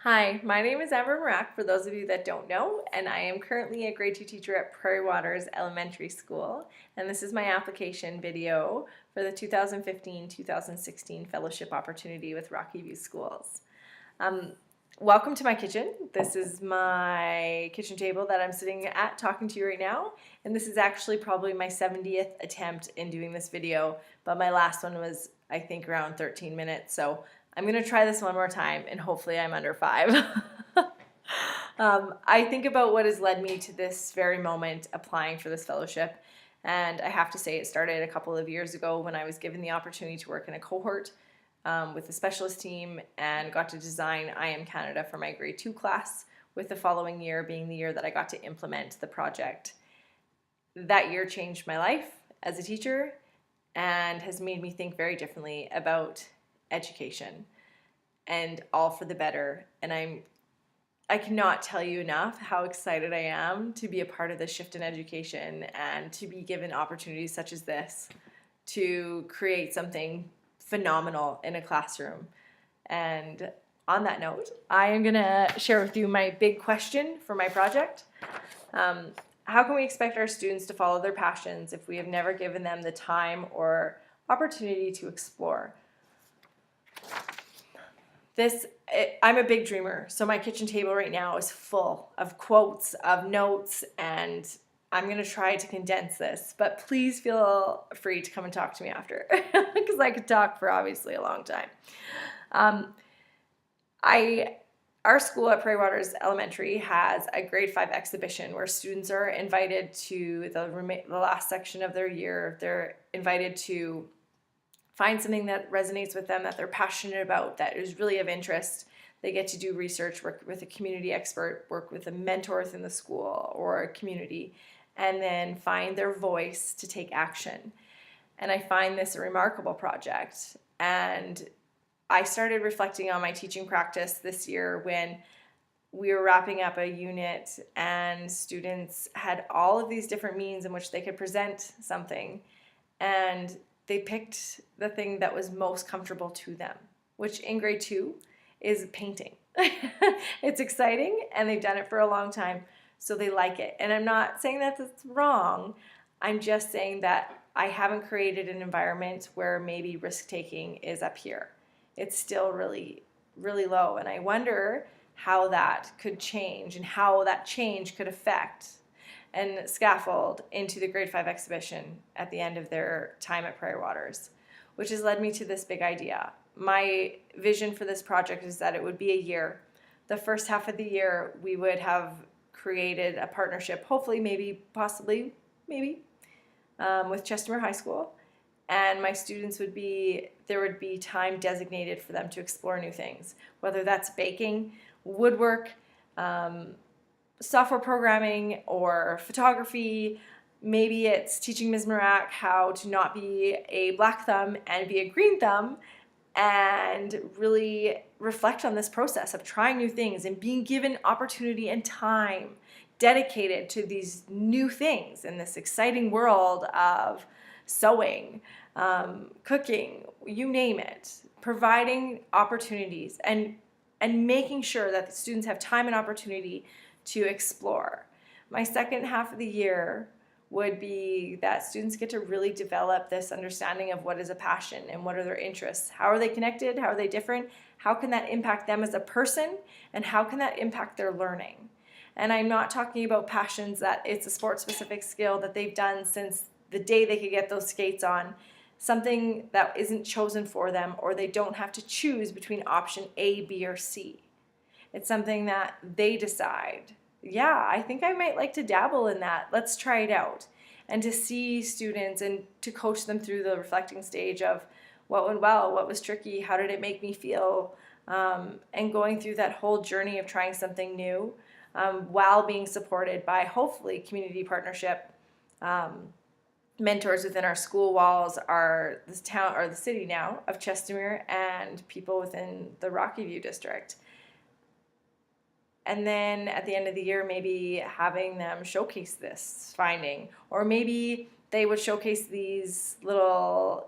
Hi, my name is Amber Marak, for those of you that don't know, and I am currently a grade 2 teacher at Prairie Waters Elementary School, and this is my application video for the 2015-2016 Fellowship Opportunity with Rocky View Schools. Um, Welcome to my kitchen. This is my kitchen table that I'm sitting at talking to you right now, and this is actually probably my 70th attempt in doing this video, but my last one was, I think, around 13 minutes, so I'm going to try this one more time, and hopefully I'm under 5. I think about what has led me to this very moment applying for this fellowship, and I have to say it started a couple of years ago when I was given the opportunity to work in a cohort with the specialist team and got to design I Am Canada for my grade 2 class, with the following year being the year that I got to implement the project. That year changed my life as a teacher and has made me think very differently about education, and all for the better. And I cannot tell you enough how excited I am to be a part of this shift in education and to be given opportunities such as this to create something phenomenal in a classroom. And on that note, I am gonna share with you my big question for my project. How can we expect our students to follow their passions if we have never given them the time or opportunity to explore? I'm a big dreamer, so my kitchen table right now is full of quotes, of notes, and I'm going to try to condense this, but please feel free to come and talk to me after, because I could talk for obviously a long time. Our school at Prairie Waters Elementary has a grade 5 exhibition where students are invited to the last section of their year. They're invited to find something that resonates with them, that they're passionate about, that is really of interest. They get to do research, work with a community expert, work with a mentor within the school or a community, and then find their voice to take action. And I find this a remarkable project. And I started reflecting on my teaching practice this year when we were wrapping up a unit and students had all of these different means in which they could present something, and they picked the thing that was most comfortable to them, which in grade 2 is painting. It's exciting, and they've done it for a long time, so they like it. And I'm not saying that that's wrong. I'm just saying that I haven't created an environment where maybe risk-taking is up here. It's still really, really low, and I wonder how that could change and how that change could affect and scaffold into the grade 5 exhibition at the end of their time at Prairie Waters, which has led me to this big idea. My vision for this project is that it would be a year. The first half of the year, we would have created a partnership, hopefully, maybe, possibly, maybe, with Chestermere High School. And my students there would be time designated for them to explore new things, whether that's baking, woodwork, software programming, or photography. Maybe it's teaching Ms. Marak how to not be a black thumb and be a green thumb, and really reflect on this process of trying new things and being given opportunity and time dedicated to these new things in this exciting world of sewing, cooking, you name it, providing opportunities and making sure that the students have time and opportunity to explore. My second half of the year would be that students get to really develop this understanding of what is a passion and what are their interests. How are they connected? How are they different? How can that impact them as a person? And how can that impact their learning? And I'm not talking about passions that it's a sport-specific skill that they've done since the day they could get those skates on, something that isn't chosen for them, or they don't have to choose between option A, B, or C. It's something that they decide, yeah, I think I might like to dabble in that. Let's try it out. And to see students and to coach them through the reflecting stage of what went well, what was tricky, how did it make me feel, and going through that whole journey of trying something new, while being supported by hopefully community partnership, mentors within our school walls, are this town or the city now of Chestermere, and people within the Rocky View district. And then at the end of the year, maybe having them showcase this finding, or maybe they would showcase these little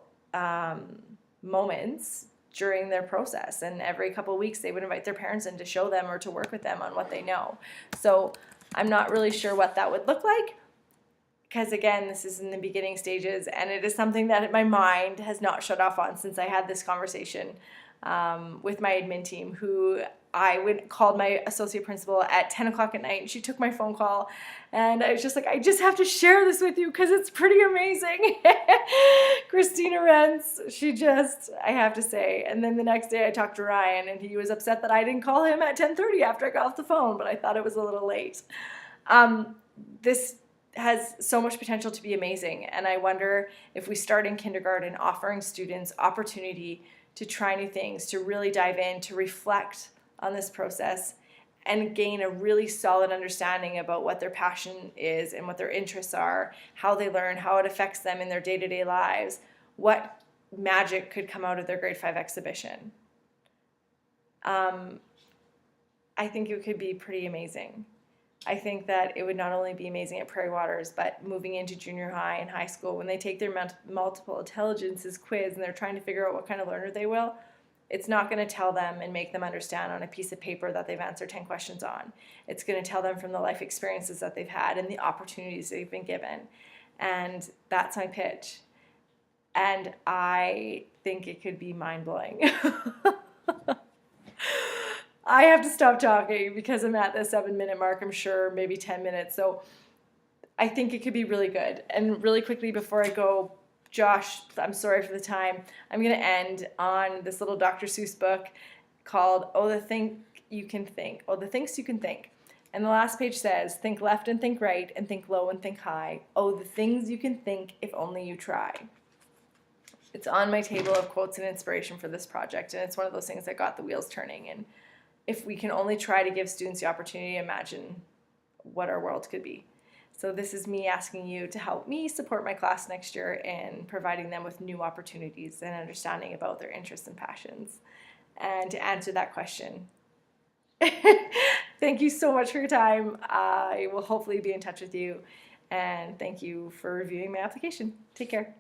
moments during their process. And every couple of weeks they would invite their parents in to show them or to work with them on what they know. So I'm not really sure what that would look like, because again, this is in the beginning stages, and it is something that my mind has not shut off on since I had this conversation with my admin team, who I called my associate principal at 10 o'clock at night, and she took my phone call, and I was just like, I just have to share this with you because it's pretty amazing. Christina Rentz, I have to say. And then the next day I talked to Ryan, and he was upset that I didn't call him at 10:30 after I got off the phone, but I thought it was a little late. This has so much potential to be amazing, and I wonder if we start in kindergarten offering students opportunity to try new things, to really dive in, to reflect on this process and gain a really solid understanding about what their passion is and what their interests are, how they learn, how it affects them in their day-to-day lives, what magic could come out of their grade 5 exhibition. I think it could be pretty amazing. I think that it would not only be amazing at Prairie Waters, but moving into junior high and high school, when they take their multiple intelligences quiz and they're trying to figure out what kind of learner they will, it's not going to tell them and make them understand on a piece of paper that they've answered 10 questions on. It's going to tell them from the life experiences that they've had and the opportunities they've been given. And that's my pitch. And I think it could be mind-blowing. I have to stop talking because I'm at the 7-minute mark, I'm sure, maybe 10 minutes. So I think it could be really good. And really quickly before I go, Josh, I'm sorry for the time. I'm going to end on this little Dr. Seuss book called Oh, the Things You Can Think. Oh, the Things You Can Think. And the last page says, think left and think right and think low and think high. Oh, the things you can think if only you try. It's on my table of quotes and inspiration for this project. And it's one of those things that got the wheels turning. And if we can only try to give students the opportunity to imagine what our world could be. So this is me asking you to help me support my class next year in providing them with new opportunities and understanding about their interests and passions, and to answer that question. Thank you so much for your time. I will hopefully be in touch with you, and thank you for reviewing my application. Take care.